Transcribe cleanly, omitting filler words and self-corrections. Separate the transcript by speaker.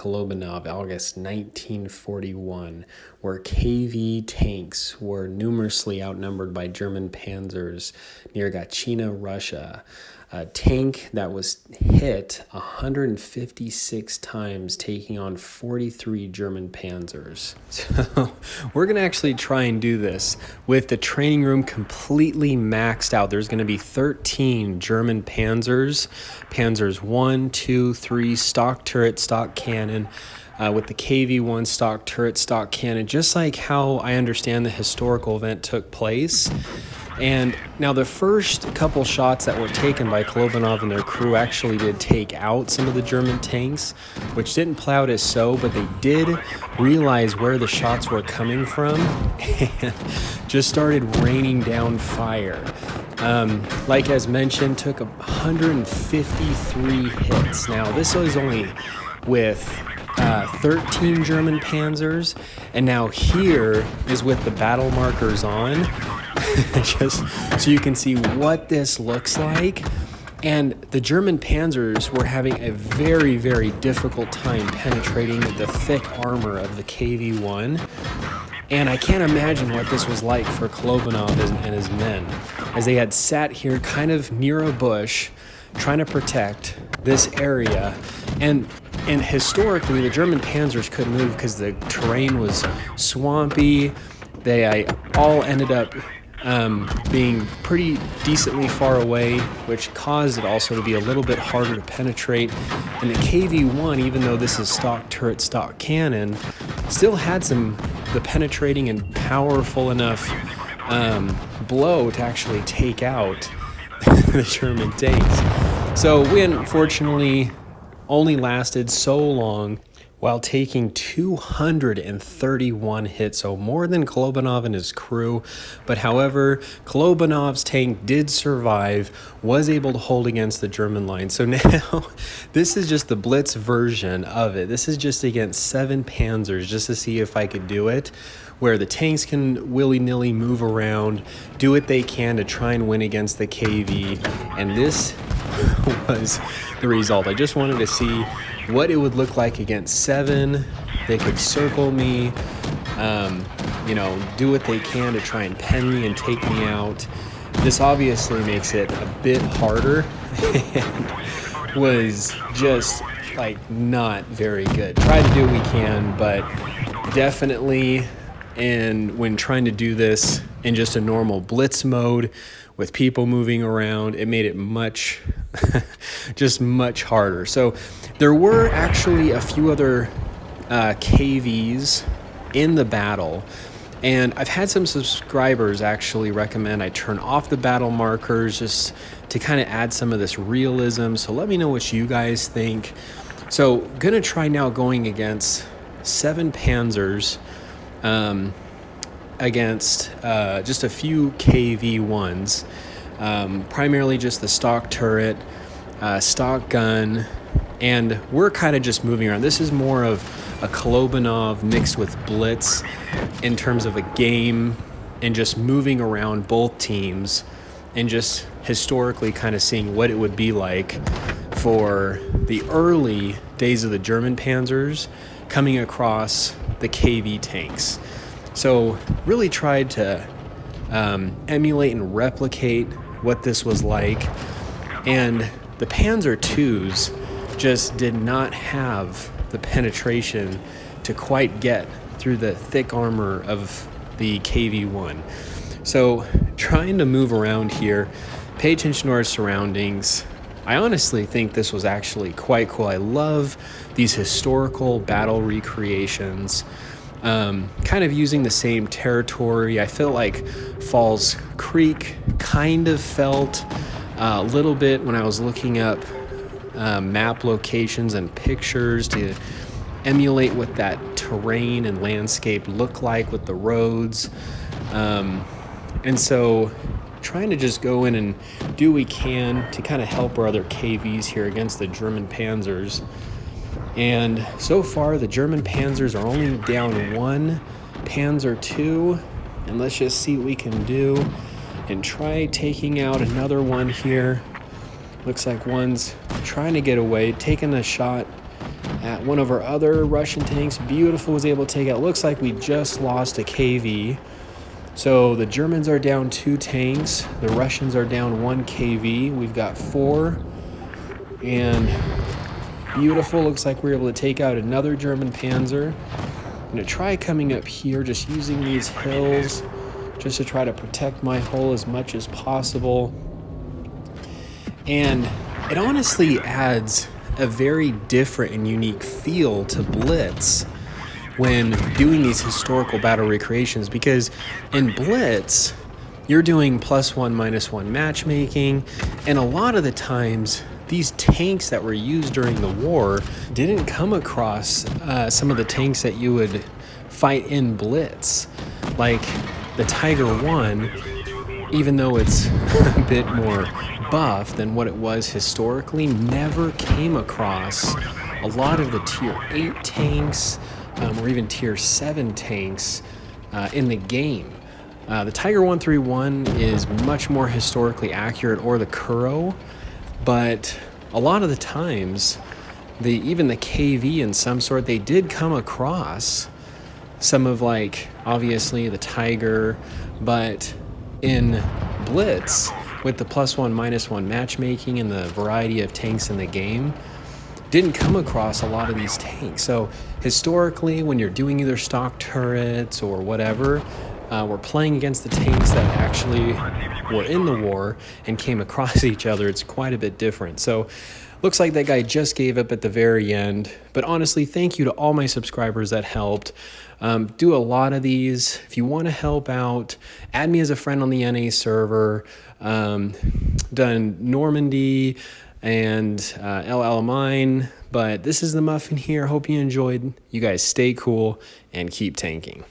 Speaker 1: Kolobanov, August 1941, where KV tanks were numerously outnumbered by German panzers near Gatchina, Russia. A tank that was hit 156 times, taking on 43 German panzers. So we're going to actually try and do this with the training room completely maxed out. There's going to be 13 German panzers, panzers 1, 2, 3, stock turret, stock cannon, with the KV-1 stock turret, stock cannon, just like how I understand the historical event took place. And now the first couple shots that were taken by Kolobanov and their crew actually did take out some of the German tanks, which didn't play out as so, but they did realize where the shots were coming from and just started raining down fire. Like as mentioned, took 153 hits. Now this was only with 13 German panzers, and now here is with the battle markers on, just so you can see what this looks like. And the German panzers were having a very, very difficult time penetrating the thick armor of the KV-1. And I can't imagine what this was like for Kolobanov and his men, as they had sat here kind of near a bush trying to protect this area. And historically, the German panzers couldn't move because the terrain was swampy. They all ended up being pretty decently far away, which caused it also to be a little bit harder to penetrate. And the KV-1, even though this is stock turret, stock cannon, still had the penetrating and powerful enough blow to actually take out the German tanks. So we unfortunately only lasted so long while taking 231 hits, so more than Kolobanov and his crew. But however, Kolobanov's tank did survive, was able to hold against the German line. So now this is just the Blitz version of it. This is just against 7 panzers, just to see if I could do it, where the tanks can willy-nilly move around, do what they can to try and win against the KV. And this was the result. I just wanted to see what it would look like against 7. They could circle me, do what they can to try and pen me and take me out. This obviously makes it a bit harder and was just like not very good. Try to do what we can, but definitely, and when trying to do this in just a normal blitz mode with people moving around, it made it much harder. So there were actually a few other KVs in the battle, and I've had some subscribers actually recommend I turn off the battle markers just to kind of add some of this realism. So let me know what you guys think. So gonna try now going against 7 panzers against just a few KV-1s, primarily just the stock turret, stock gun, and we're kind of just moving around. This is more of a Kolobanov mixed with Blitz in terms of a game and just moving around both teams and just historically kind of seeing what it would be like for the early days of the German panzers coming across the KV tanks. So really tried to emulate and replicate what this was like. And the Panzer IIs just did not have the penetration to quite get through the thick armor of the KV-1. So trying to move around here, pay attention to our surroundings. I honestly think this was actually quite cool. I love these historical battle recreations. Kind of using the same territory. I feel like Falls Creek kind of felt a little bit when I was looking up map locations and pictures to emulate what that terrain and landscape look like with the roads. And so trying to just go in and do what we can to kind of help our other KVs here against the German panzers. And so far, the German panzers are only down 1 Panzer II. And let's just see what we can do and try taking out another one here. Looks like one's trying to get away, taking a shot at one of our other Russian tanks. Beautiful, was able to take out. Looks like we just lost a KV. So the Germans are down 2 tanks. The Russians are down 1 KV. We've got 4. And beautiful, looks like we're able to take out another German Panzer. I'm going to try coming up here, just using these hills just to try to protect my hull as much as possible. And it honestly adds a very different and unique feel to Blitz when doing these historical battle recreations, because in Blitz, you're doing +1, -1 matchmaking, and a lot of the times, these tanks that were used during the war didn't come across some of the tanks that you would fight in Blitz. Like the Tiger 1, even though it's a bit more buff than what it was historically, never came across a lot of the tier 8 tanks or even tier 7 tanks in the game. The Tiger 131 is much more historically accurate, or the Kuro, but a lot of the times, even the KV in some sort, they did come across some of, like, obviously the Tiger, but in Blitz, with the +1, -1 matchmaking and the variety of tanks in the game, didn't come across a lot of these tanks. So historically, when you're doing either stock turrets or whatever, we're playing against the tanks that actually were in the war and came across each other. It's quite a bit different. So looks like that guy just gave up at the very end. But honestly, thank you to all my subscribers that helped. Do a lot of these. If you want to help out, add me as a friend on the NA server. Done Normandy and El Alamein. But this is the Muffin here. Hope you enjoyed. You guys stay cool and keep tanking.